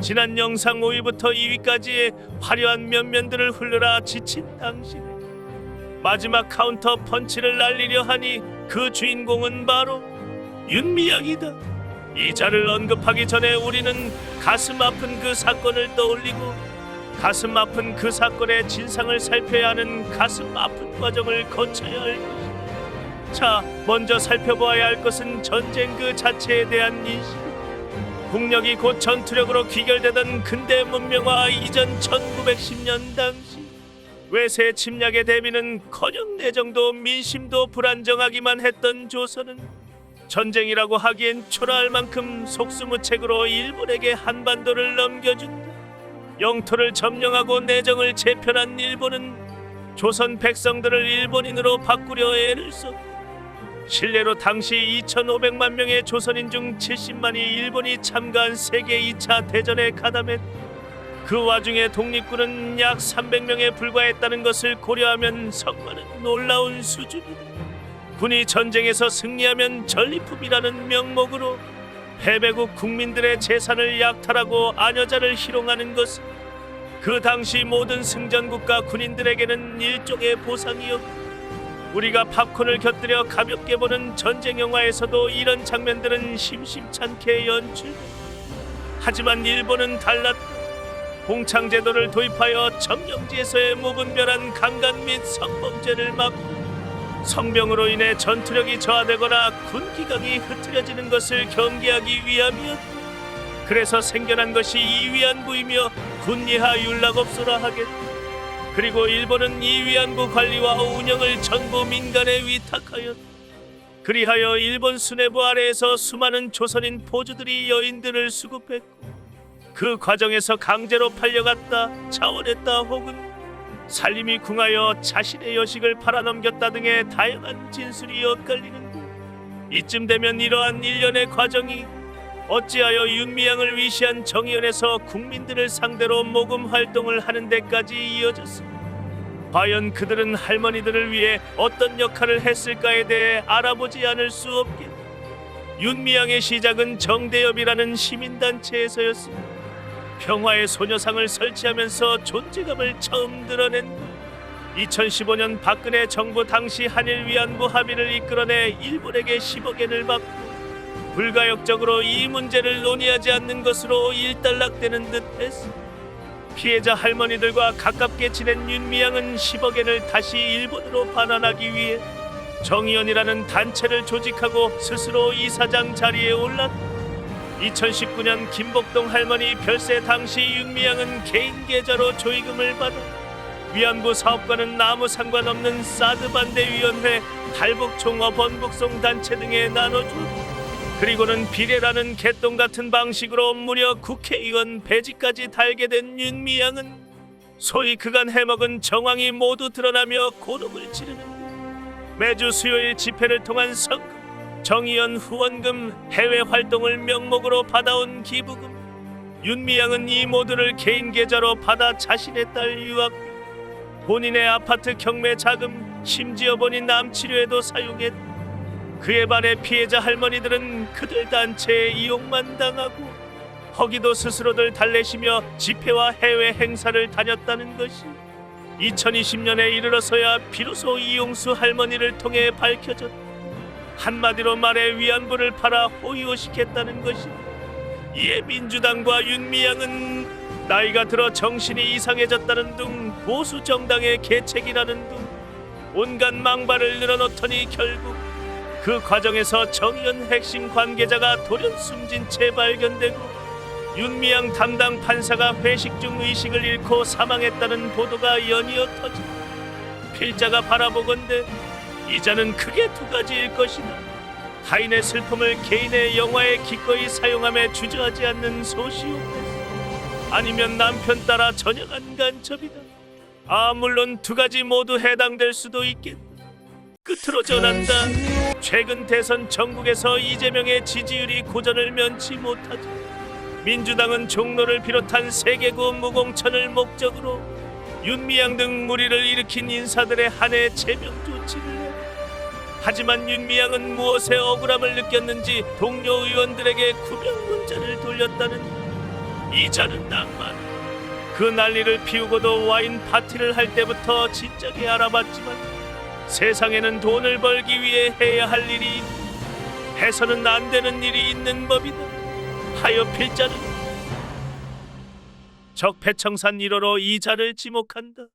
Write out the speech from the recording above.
지난 영상 5위부터 2위까지의 화려한 면면들을 흘러라 지친 당신에 마지막 카운터 펀치를 날리려 하니 그 주인공은 바로 윤미향이다. 이 자를 언급하기 전에 우리는 가슴 아픈 그 사건을 떠올리고 가슴 아픈 그 사건의 진상을 살펴야 하는 가슴 아픈 과정을 거쳐야 할 것이다. 자, 먼저 살펴보아야 할 것은 전쟁 그 자체에 대한 인식. 국력이 곧 전투력으로 귀결되던 근대 문명화 이전 1910년 당시 외세 침략의 대비는커녕 내정도 민심도 불안정하기만 했던 조선은 전쟁이라고 하기엔 초라할 만큼 속수무책으로 일본에게 한반도를 넘겨준다. 영토를 점령하고 내정을 재편한 일본은 조선 백성들을 일본인으로 바꾸려 애를 썼다. 실례로 당시 2,500만 명의 조선인 중 70만이 일본이 참가한 세계 2차 대전에 가담했다. 그 와중에 독립군은 약 300명에 불과했다는 것을 고려하면 성과는 놀라운 수준이다. 군이 전쟁에서 승리하면 전리품이라는 명목으로 패배국 국민들의 재산을 약탈하고 아녀자를 희롱하는 것은 그 당시 모든 승전국가 군인들에게는 일종의 보상이었고 우리가 팝콘을 곁들여 가볍게 보는 전쟁 영화에서도 이런 장면들은 심심찮게 연출된다. 하지만 일본은 달랐다. 공창제도를 도입하여 점령지에서의 무분별한 강간 및 성범죄를 막고 성병으로 인해 전투력이 저하되거나 군기강이 흐트려지는 것을 경계하기 위함이었다. 그래서 생겨난 것이 이 위안부이며 군예하 윤락업소라 하겠다. 그리고 일본은 이 위안부 관리와 운영을 전부 민간에 위탁하였다. 그리하여 일본 수뇌부 아래에서 수많은 조선인 포주들이 여인들을 수급했고 그 과정에서 강제로 팔려갔다, 자원했다 혹은 살림이 궁하여 자신의 여식을 팔아넘겼다 등의 다양한 진술이 엇갈리는데 이쯤 되면 이러한 일련의 과정이 어찌하여 윤미향을 위시한 정의원에서 국민들을 상대로 모금 활동을 하는 데까지 이어졌습니다. 과연 그들은 할머니들을 위해 어떤 역할을 했을까에 대해 알아보지 않을 수 없겠다. 윤미향의 시작은 정대협이라는 시민단체에서였습니다. 평화의 소녀상을 설치하면서 존재감을 처음 드러낸 것. 2015년 박근혜 정부 당시 한일 위안부 합의를 이끌어내 일본에게 10억엔을 받고 불가역적으로 이 문제를 논의하지 않는 것으로 일단락되는 듯했어. 피해자 할머니들과 가깝게 지낸 윤미향은 10억엔을 다시 일본으로 반환하기 위해 정의원이라는 단체를 조직하고 스스로 이사장 자리에 올랐다. 2019년 김복동 할머니 별세 당시 윤미향은 개인 계좌로 조의금을 받아 위안부 사업과는 아무 상관없는 사드 반대위원회, 탈북총어 번북송 단체 등에 나눠주고 그리고는 비례라는 개똥 같은 방식으로 무려 국회의원 배지까지 달게 된 윤미향은 소위 그간 해먹은 정황이 모두 드러나며 고독을 지르는 매주 수요일 집회를 통한 성금, 정의연 후원금, 해외 활동을 명목으로 받아온 기부금. 윤미향은 이 모두를 개인 계좌로 받아 자신의 딸 유학비, 본인의 아파트 경매 자금, 심지어 본인 암 치료에도 사용했다. 그에 반해 피해자 할머니들은 그들 단체의 이용만 당하고 허기도 스스로들 달래시며 집회와 해외 행사를 다녔다는 것이 2020년에 이르러서야 비로소 이용수 할머니를 통해 밝혀졌다. 한마디로 말해 위안부를 팔아 호의호식했다는 것이. 이에 민주당과 윤미향은 나이가 들어 정신이 이상해졌다는 둥, 보수 정당의 계책이라는 둥 온갖 망발을 늘어놓더니 결국 그 과정에서 정의연 핵심 관계자가 돌연 숨진 채 발견되고 윤미향 담당 판사가 회식 중 의식을 잃고 사망했다는 보도가 연이어 터져 필자가 바라보건대 이자는 크게 두 가지일 것이다. 타인의 슬픔을 개인의 영화에 기꺼이 사용함에 주저하지 않는 소시오패스, 아니면 남편 따라 전형한 간첩이다. 물론 두 가지 모두 해당될 수도 있겠다. 끝으로 전한다. 최근 대선 전국에서 이재명의 지지율이 고전을 면치 못하죠. 민주당은 종로를 비롯한 세계구 무공천을 목적으로 윤미향 등 무리를 일으킨 인사들의 한해 제명 조치를 해. 하지만 윤미향은 무엇에 억울함을 느꼈는지 동료 의원들에게 구명 문자를 돌렸다는 이자는 낭만. 그 난리를 피우고도 와인 파티를 할 때부터 진작에 알아봤지만 세상에는 돈을 벌기 위해 해야 할 일이 있고 해서는 안 되는 일이 있는 법이다. 하여 필자는 적폐청산 1호로 이자를 지목한다.